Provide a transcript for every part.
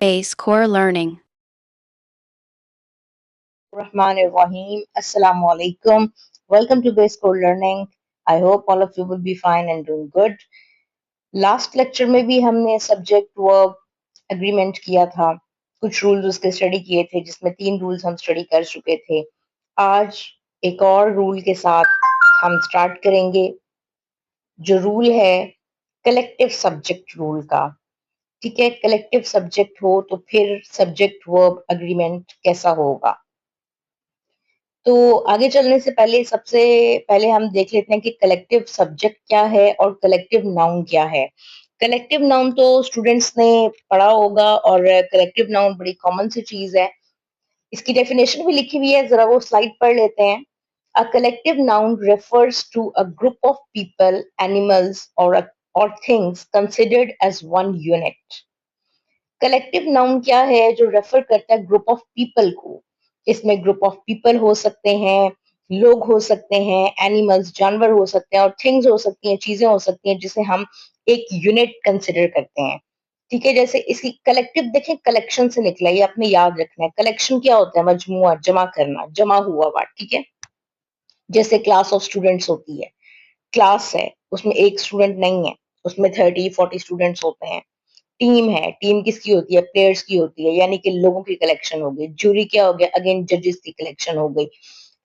Base Core Learning. Rahim. Assalamu alaikum. Welcome to Base Core Learning. I hope all of you will be fine and doing good. Last lecture में भी हमने subject verb agreement किया था, कुछ rules उसके study किए थे, जिसमें 3 रूल्स हम स्टडी कर चुके थे। आज एक और रूल के साथ हम स्टार्ट करेंगे, जो रूल है कलेक्टिव सब्जेक्ट रूल का। ठीक है, कलेक्टिव सब्जेक्ट हो तो फिर सब्जेक्ट वर्ब एग्रीमेंट कैसा होगा। तो आगे चलने से पहले सबसे पहले हम देख लेते हैं कि कलेक्टिव सब्जेक्ट क्या है और कलेक्टिव नाउन क्या है। कलेक्टिव नाउन तो स्टूडेंट्स ने पढ़ा होगा और कलेक्टिव नाउन बड़ी कॉमन सी चीज है। इसकी डेफिनेशन भी लिखी हुई है, जरा वो स्लाइड पढ़ लेते हैं। A collective noun refers to a group of people, animals, or things considered as one unit. Collective noun क्या है? जो रेफर करता है ग्रुप ऑफ पीपल को। इसमें ग्रुप ऑफ पीपल हो सकते हैं, लोग हो सकते हैं, एनिमल्स जानवर हो सकते हैं, और थिंग्स हो सकती हैं, चीजें हो सकती हैं, जिसे हम एक यूनिट कंसिडर करते हैं। ठीक है, जैसे इसकी कलेक्टिव देखें, कलेक्शन से निकला, ये आपने याद रखना है। कलेक्शन क्या होता है? मजमुआ, जमा करना, जमा हुआ हुआ। ठीक है, जैसे क्लास ऑफ स्टूडेंट्स होती है, क्लास है, उसमें एक स्टूडेंट नहीं है, उसमें 30-40 स्टूडेंट्स होते हैं। टीम है, टीम किसकी होती है? प्लेयर्स की होती है, यानी कि लोगों की कलेक्शन हो गई। जूरी क्या हो गया? अगेन जजेस की कलेक्शन हो गई।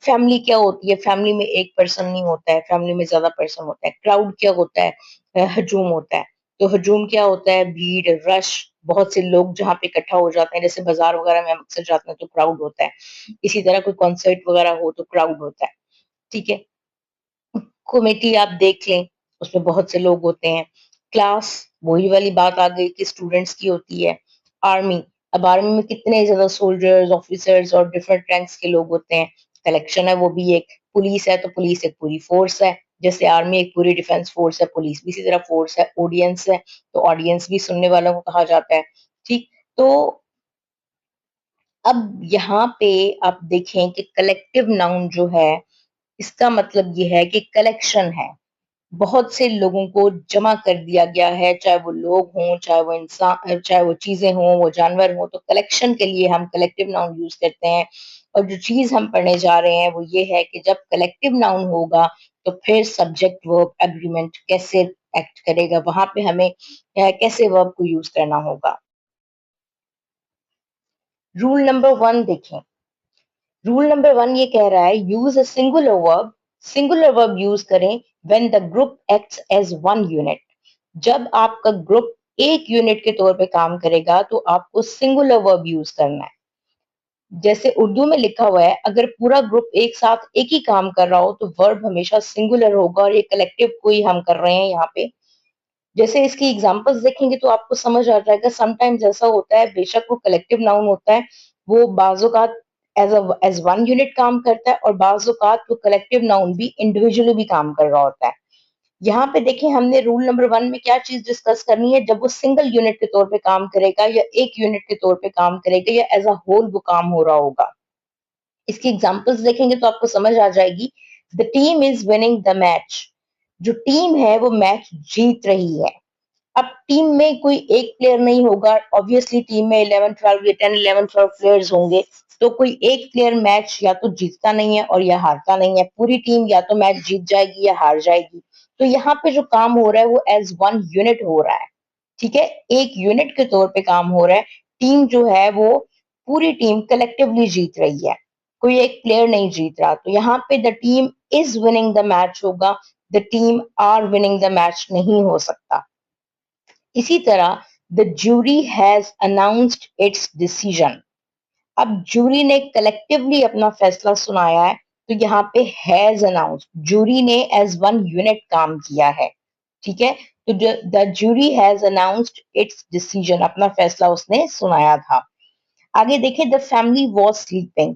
फैमिली क्या होती है? फैमिली में एक पर्सन नहीं होता है, फैमिली में ज्यादा पर्सन होता है। क्राउड क्या होता है? हजूम होता है। तो हजूम क्या होता है? भीड़, रश, बहुत से लोग जहाँ पे इकट्ठा हो जाते हैं, जैसे बाजार वगैरह में हम अक्सर जाते हैं तो क्राउड होता है। इसी तरह कोई कॉन्सर्ट वगैरह हो तो क्राउड होता है। ठीक है, कमेटी आप देख लें, उसमें बहुत से लोग होते हैं। क्लास, वही वाली बात आ गई कि स्टूडेंट्स की होती है। आर्मी, अब आर्मी में कितने ज्यादा सोल्जर्स, ऑफिसर्स और डिफरेंट रैंक्स के लोग होते हैं। कलेक्शन है वो भी एक। पुलिस है तो पुलिस एक पूरी फोर्स है, जैसे आर्मी एक पूरी डिफेंस फोर्स है, पुलिस भी इसी तरह फोर्स है। ऑडियंस है तो ऑडियंस भी सुनने वालों को कहा जाता है। ठीक, तो अब यहाँ पे आप देखें कि कलेक्टिव नाउन जो है, इसका मतलब ये है कि कलेक्शन है, बहुत से लोगों को जमा कर दिया गया है, चाहे वो लोग हों, चाहे वो इंसान, चाहे वो चीजें हों, वो जानवर हों। तो कलेक्शन के लिए हम कलेक्टिव नाउन यूज करते हैं। और जो चीज हम पढ़ने जा रहे हैं वो ये है कि जब कलेक्टिव नाउन होगा तो फिर सब्जेक्ट वर्ब एग्रीमेंट कैसे एक्ट करेगा, वहां पे हमें कैसे वर्ब को यूज करना होगा। रूल नंबर 1 देखें। रूल नंबर 1 ये कह रहा है, use a singular verb. Singular verb use करें when the group acts as one unit. जब आपका ग्रुप एक यूनिट के तौर पे काम करेगा तो आपको सिंगुलर वर्ब यूज करना है। जैसे उर्दू में लिखा हुआ है, अगर पूरा ग्रुप एक साथ एक ही काम कर रहा हो तो वर्ब हमेशा सिंगुलर होगा, और ये कलेक्टिव को ही हम कर रहे हैं यहाँ पे। जैसे इसकी एग्जांपल्स देखेंगे तो आपको समझ आ जाएगा। समटाइम्स ऐसा होता है, बेशक वो कलेक्टिव नाउन होता है, वो बाज़-औक़ात एज वन यूनिट काम करता है, और बाज़-औक़ात वो कलेक्टिव नाउन भी इंडिविजुअली भी काम कर रहा होता है। यहाँ पे देखिए, हमने रूल नंबर 1 में क्या चीज डिस्कस करनी है। जब वो सिंगल यूनिट के तौर पे काम करेगा, या एक यूनिट के तौर पे काम करेगा, या एज अ होल वो काम हो रहा होगा। इसकी एग्जांपल्स देखेंगे तो आपको समझ आ जाएगी। The team is winning the match. जो टीम है वो मैच जीत रही है। अब टीम में कोई एक प्लेयर नहीं होगा, ऑब्वियसली टीम में 11-12 या 10-11-12 प्लेयर्स होंगे, तो कोई एक प्लेयर मैच या तो जीतता नहीं है और या हारता नहीं है। पूरी टीम या तो मैच जीत जाएगी या हार जाएगी। तो यहाँ पे जो काम हो रहा है वो एज वन यूनिट हो रहा है। ठीक है, एक यूनिट के तौर पे काम हो रहा है। टीम जो है वो पूरी टीम कलेक्टिवली जीत रही है, कोई एक प्लेयर नहीं जीत रहा। तो यहाँ पे the team is winning the match होगा, the team are winning the match नहीं हो सकता। इसी तरह the jury has announced its decision. अब जूरी ने कलेक्टिवली अपना फैसला सुनाया है, तो यहाँ पे हैज अनाउंस्ड, जूरी ने एज वन यूनिट काम किया है। ठीक है, तो the jury has announced its decision, अपना फैसला उसने सुनाया था। आगे देखिए, द फैमिली वॉज स्लीपिंग।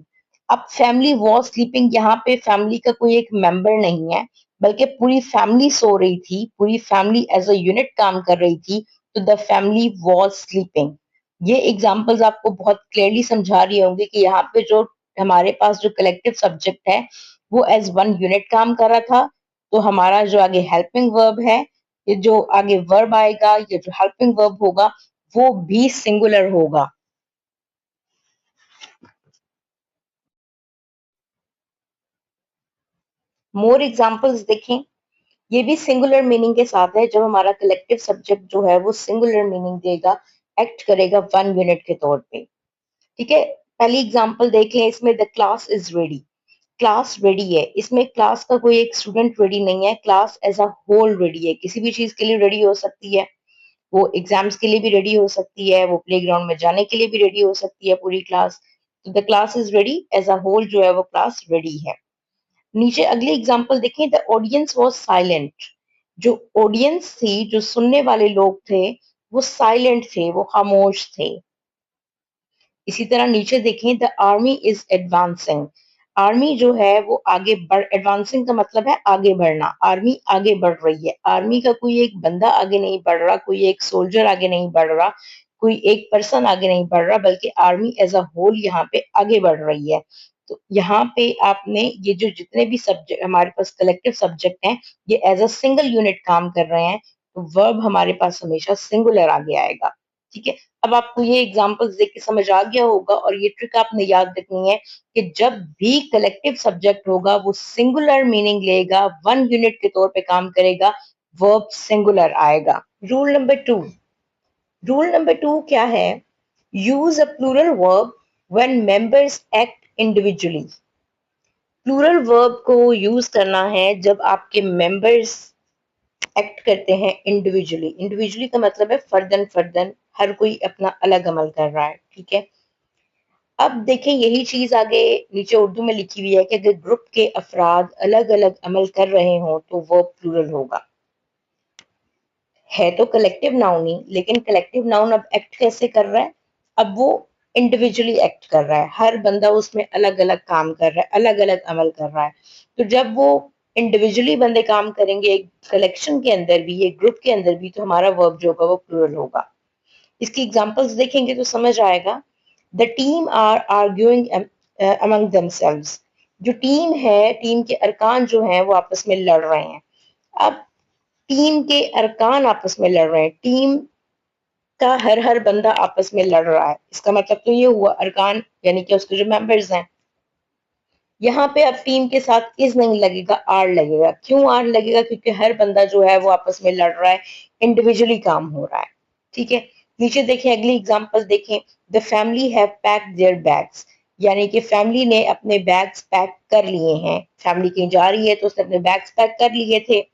अब फैमिली वॉज स्लीपिंग, यहाँ पे फैमिली का कोई एक मेंबर नहीं है, बल्कि पूरी फैमिली सो रही थी, पूरी फैमिली एज अ यूनिट काम कर रही थी। तो द फैमिली वॉज स्लीपिंग। ये एग्जांपल्स आपको बहुत क्लियरली समझा रही होंगी कि यहाँ पे जो हमारे पास जो कलेक्टिव सब्जेक्ट है वो एज वन यूनिट काम कर रहा था। तो हमारा जो आगे हेल्पिंग वर्ब है, ये जो आगे वर्ब आएगा, ये जो हेल्पिंग वर्ब होगा, वो भी सिंगुलर होगा। मोर एग्जांपल्स देखें, ये भी सिंगुलर मीनिंग के साथ है। जब हमारा कलेक्टिव सब्जेक्ट जो है वो सिंगुलर मीनिंग देगा, एक्ट करेगा वन यूनिट के तौर पे। ठीक है, पहली एग्जांपल देख लें, इसमें the class is ready. Class ready है, इसमें क्लास का कोई एक स्टूडेंट रेडी नहीं है, class as a whole ready है। किसी भी चीज के लिए रेडी हो सकती है, वो एग्जाम्स के लिए भी रेडी हो सकती है, वो प्लेग्राउंड में जाने के लिए भी रेडी हो सकती है पूरी क्लास। तो the class is ready, as a whole जो है वो क्लास रेडी है। नीचे अगली एग्जांपल देखें, द ऑडियंस वाज साइलेंट। जो ऑडियंस थी, जो सुनने वाले लोग थे, वो साइलेंट थे, वो खामोश थे। इसी तरह नीचे देखें, the army is advancing. Army जो है वो आगे बढ़, एडवांसिंग का मतलब है आगे बढ़ना, आर्मी आगे बढ़ रही है। आर्मी का कोई एक बंदा आगे नहीं बढ़ रहा, कोई एक सोल्जर आगे नहीं बढ़ रहा, कोई एक पर्सन आगे नहीं बढ़ रहा, बल्कि आर्मी एज अ होल यहाँ पे आगे बढ़ रही है। तो यहाँ पे आपने ये जो जितने भी सब्जेक्ट हमारे पास कलेक्टिव सब्जेक्ट हैं, ये एज अ सिंगल यूनिट काम कर रहे हैं, तो वर्ब हमारे पास हमेशा सिंगुलर आगे आएगा। ठीक है, अब आपको ये एग्जांपल्स देख के समझ आ गया होगा, और ये ट्रिक आपने याद रखनी है कि जब भी कलेक्टिव सब्जेक्ट होगा वो सिंगुलर मीनिंग लेगा, वन यूनिट के तौर पे काम करेगा, वर्ब सिंगुलर आएगा। रूल नंबर टू क्या है? Use a plural verb when members act individually. Plural verb को यूज करना है जब आपके मेंबर्स एक्ट करते हैं इंडिविजुअली। इंडिविजुअली का मतलब है फर्दन फर्दन, हर कोई अपना अलग अमल कर रहा है। ठीक है, अब देखें यही चीज आगे नीचे उर्दू में लिखी हुई है कि अगर ग्रुप के अफराद अलग अलग अमल कर रहे हों तो वो प्लूरल होगा। है तो कलेक्टिव नाउन ही, लेकिन कलेक्टिव नाउन अब एक्ट कैसे कर रहा है? अब वो इंडिविजुअली एक्ट कर रहा है, हर बंदा उसमें अलग अलग काम कर रहा है, अलग अलग अमल कर रहा है। तो जब वो इंडिविजुअली बंदे काम करेंगे एक कलेक्शन के अंदर भी, एक ग्रुप के अंदर भी, तो हमारा वर्ब जो होगा वो प्लूरल होगा। इसकी एग्जांपल्स देखेंगे तो समझ आएगा। The team are arguing among themselves. जो टीम है, टीम के अरकान जो हैं वो आपस में लड़ रहे हैं। अब टीम के अरकान आपस में लड़ रहे हैं, टीम का हर हर बंदा आपस में लड़ रहा है, इसका मतलब तो ये हुआ अरकान यानी कि उसके जो मेंबर्स हैं। यहाँ पे अब टीम के साथ इज नहीं लगेगा, आर लगेगा। क्यों आर लगेगा? क्योंकि हर बंदा जो है वो आपस में लड़ रहा है, इंडिविजुअली काम हो रहा है। ठीक है, नीचे देखें अगली एग्जांपल देखें, the family have packed their bags. यानी कि फैमिली ने अपने बैग्स पैक कर लिए हैं। फैमिली कहीं जा रही है तो उसने अपने बैग्स पैक कर लिए थे।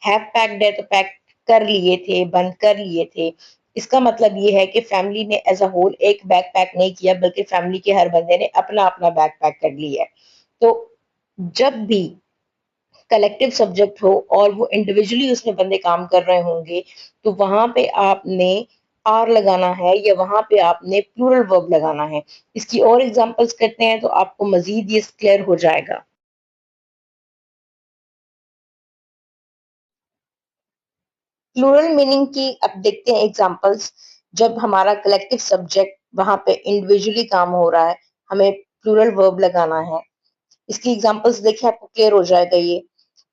हैव पैक्ड है तो पैक कर लिए थे, बंद कर लिए थे। इसका मतलब ये है कि फैमिली ने एज अ होल एक बैग पैक नहीं किया, बल्कि फैमिली के हर बंदे ने अपना अपना बैग पैक कर लिया है। तो जब भी कलेक्टिव सब्जेक्ट हो और वो इंडिविजुअली उसमें बंदे काम कर रहे होंगे, तो वहां पे आपने आर लगाना है या वहां पे आपने प्लूरल वर्ब लगाना है। इसकी और एग्जांपल्स करते हैं तो आपको मजीद ये क्लियर हो जाएगा। प्लूरल मीनिंग की अब देखते हैं एग्जांपल्स। जब हमारा कलेक्टिव सब्जेक्ट वहां पे इंडिविजुअली काम हो रहा है, हमें प्लूरल वर्ब लगाना है। इसकी एग्जांपल्स देखें, आपको क्लियर हो जाएगा ये।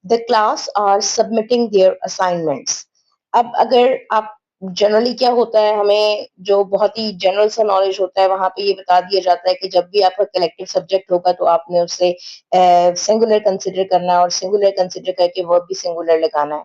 The class are submitting their assignments. अब अगर आप जनरली क्या होता है, हमें जो बहुत ही जनरल सा नॉलेज होता है वहां पे ये बता दिया जाता है कि जब भी आपका कलेक्टिव सब्जेक्ट होगा तो आपने उससे सिंगुलर कंसिडर करना है, और सिंगुलर कंसिडर करके वर्ब भी सिंगुलर लगाना है।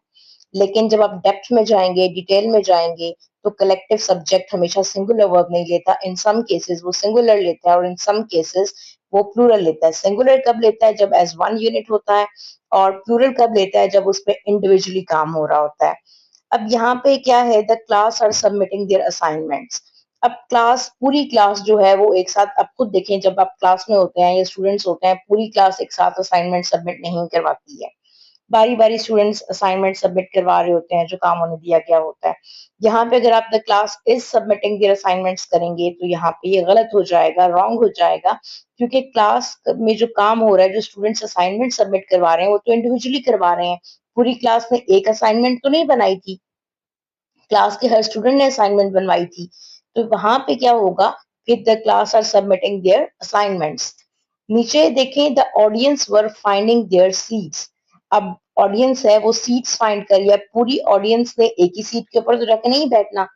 लेकिन जब आप डेप्थ में जाएंगे, डिटेल में जाएंगे, तो कलेक्टिव सब्जेक्ट हमेशा सिंगुलर वर्ब नहीं लेता। इन सम केसेस वो सिंगुलर लेता है, और इन सम केसेस वो प्लूरल लेता है। सिंगुलर कब लेता है? जब एज वन यूनिट होता है। और प्लूरल कब लेता है? जब उस पर इंडिविजुअली काम हो रहा होता है। अब यहाँ पे क्या है? The class are submitting their assignments. अब क्लास, पूरी क्लास जो है वो एक साथ, अब खुद देखें, जब आप क्लास में होते हैं या स्टूडेंट्स होते हैं, पूरी क्लास एक साथ असाइनमेंट सबमिट नहीं करवाती है। बारी बारी स्टूडेंट्स असाइनमेंट सबमिट करवा रहे होते हैं जो काम उन्हें दिया गया होता है। यहाँ पे अगर आप the class is submitting their assignments करेंगे तो यहाँ पे ये गलत हो जाएगा, रॉन्ग हो जाएगा। क्योंकि क्लास में जो काम हो रहा है, जो स्टूडेंट्स असाइनमेंट सबमिट करवा रहे हैं, वो तो इंडिविजुअली करवा रहे हैं। पूरी क्लास ने एक असाइनमेंट तो नहीं बनाई थी, क्लास के हर स्टूडेंट ने असाइनमेंट बनवाई थी। तो वहां पे क्या होगा कि the class are submitting their assignments. नीचे देखें, the audience were finding their seats. अब ऑडियंस है वो सीट्स फाइंड कर रही है, पूरी ऑडियंस ने एक ही सीट के ऊपर तो जाके नहीं बैठना।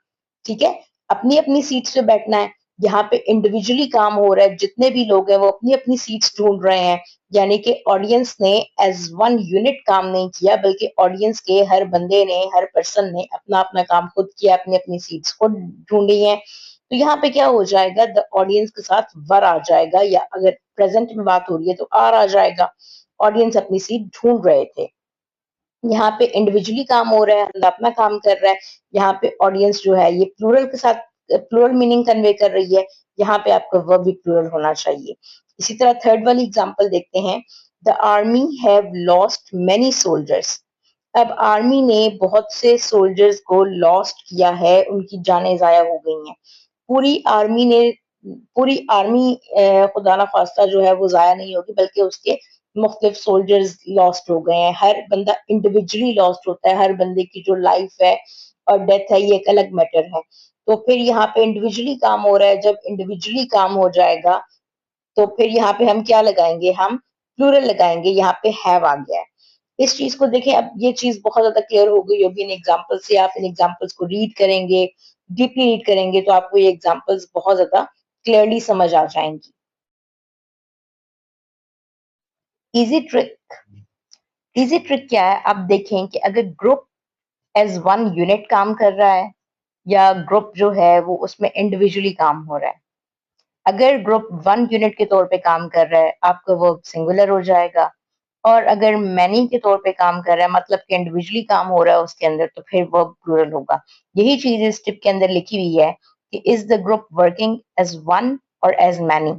ठीक है, अपनी अपनी सीट्स पे बैठना है। यहाँ पे इंडिविजुअली काम हो रहा है, जितने भी लोग हैं वो अपनी अपनी सीट्स ढूंढ रहे हैं, यानी कि ऑडियंस ने एज वन यूनिट काम नहीं किया, बल्कि ऑडियंस के हर बंदे ने, हर पर्सन ने अपना अपना काम खुद किया, अपनी अपनी सीट्स को ढूंढी है। तो यहाँ पे क्या हो जाएगा, द ऑडियंस के साथ वर आ जाएगा, या अगर प्रेजेंट में बात हो रही है तो आर आ जाएगा। ऑडियंस अपनी सीट ढूंढ रहे थे। यहाँ पे इंडिविजुअली काम हो रहा है, बंदा अपना काम कर रहा है। यहाँ पे ऑडियंस जो है ये प्लूरल के साथ प्लूरल मीनिंग कन्वे कर रही है। यहाँ पे आपका वर्ब भी प्लूरल होना चाहिए। इसी तरह थर्ड वाली एग्जांपल देखते हैं। The army have lost many soldiers. अब आर्मी ने बहुत से सोल्जर्स को लॉस्ट किया है, उनकी जानें जाया हो गई हैं। पूरी आर्मी ने पूरी आर्मी खुदा ना खास्ता जो है वो जाया नहीं होगी, बल्कि उसके मुख्तलिफ सोल्जर्स लॉस्ट हो गए हैं। हर बंदा इंडिविजुअली लॉस्ट होता है, हर बंदे की जो लाइफ है और डेथ है ये एक अलग मैटर है। तो फिर यहाँ पे इंडिविजुअली काम हो रहा है, जब इंडिविजुअली काम हो जाएगा तो फिर यहाँ पे हम क्या लगाएंगे, हम प्लूरल लगाएंगे। यहाँ पे हैव आ गया है। इस चीज को देखें, अब ये चीज बहुत ज्यादा क्लियर हो गई होगी इन एग्जांपल से। आप इन एग्जांपल्स को रीड करेंगे, डीपली रीड करेंगे, तो आपको ये एग्जांपल्स बहुत ज्यादा क्लियरली समझ आ जाएंगी। Easy trick. इजी ट्रिक क्या है, आप देखें कि अगर ग्रुप एज वन यूनिट काम कर रहा है, या ग्रुप जो है वो उसमें इंडिविजुअली काम हो रहा है। अगर ग्रुप वन यूनिट के तौर पे काम कर रहा है, आपका वर्ब सिंगुलर हो जाएगा। और अगर मैनी के तौर पे काम कर रहा है, मतलब कि इंडिविजुअली काम हो रहा है उसके अंदर, तो फिर वर्ब प्लूरल होगा। यही चीज इस टिप के अंदर लिखी हुई है कि is the group working as one और एज मैनी।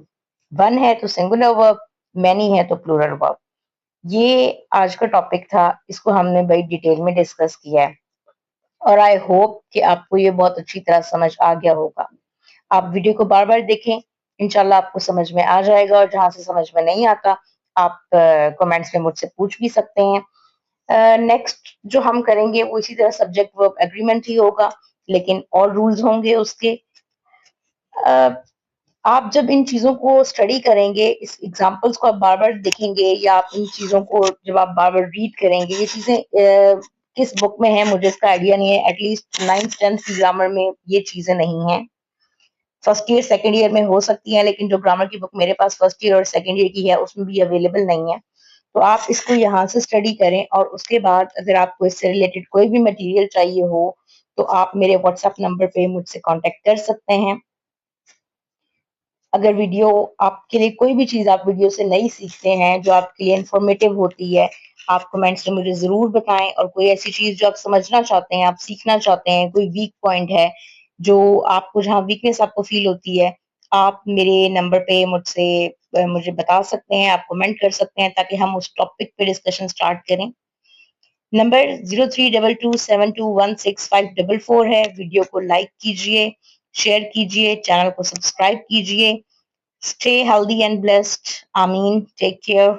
वन है तो सिंगुलर वर्ब, मैनी है तो प्लूरल वर्ब। ये आज का टॉपिक था, इसको हमने बड़ी डिटेल में डिस्कस किया है, और आई होप कि आपको ये बहुत अच्छी तरह समझ आ गया होगा। आप वीडियो को बार बार देखें, इंशाल्लाह आपको समझ में आ जाएगा। और जहां से समझ में नहीं आता, आप कमेंट्स में मुझसे पूछ भी सकते हैं। नेक्स्ट जो हम करेंगे वो इसी तरह सब्जेक्ट वर्ब एग्रीमेंट ही होगा, लेकिन और रूल्स होंगे उसके। अ, आप जब इन चीजों को स्टडी करेंगे, इस एग्जांपल्स को आप बार बार देखेंगे, या आप इन चीजों को जब आप बार बार रीड करेंगे, ये चीजें किस बुक में है मुझे इसका आइडिया नहीं है। एटलीस्ट 9th 10th की ग्रामर में ये चीजें नहीं हैं। फर्स्ट ईयर सेकंड ईयर में हो सकती हैं, लेकिन जो ग्रामर की बुक मेरे पास फर्स्ट ईयर और सेकंड ईयर की है उसमें भी अवेलेबल नहीं है। तो आप इसको यहाँ से स्टडी करें, और उसके बाद अगर आपको इससे रिलेटेड कोई भी मटेरियल चाहिए हो तो आप मेरे व्हाट्सएप नंबर पे मुझसे कांटेक्ट कर सकते हैं। अगर वीडियो आपके लिए, कोई भी चीज आप वीडियो से नई सीखते हैं जो आपके लिए इंफॉर्मेटिव होती है, आप कमेंट्स में मुझे जरूर बताएं। और कोई ऐसी चीज जो आप समझना चाहते हैं, आप सीखना चाहते हैं, कोई वीक पॉइंट है जो आपको, जहाँ वीकनेस आपको फील होती है, आप मेरे नंबर पे मुझे बता सकते हैं, आप कमेंट कर सकते हैं, ताकि हम उस टॉपिक पे डिस्कशन स्टार्ट करें। नंबर 0322721654 है। वीडियो को लाइक कीजिए, शेयर कीजिए, चैनल को सब्सक्राइब कीजिए। Stay healthy and blessed. Amin. Take care.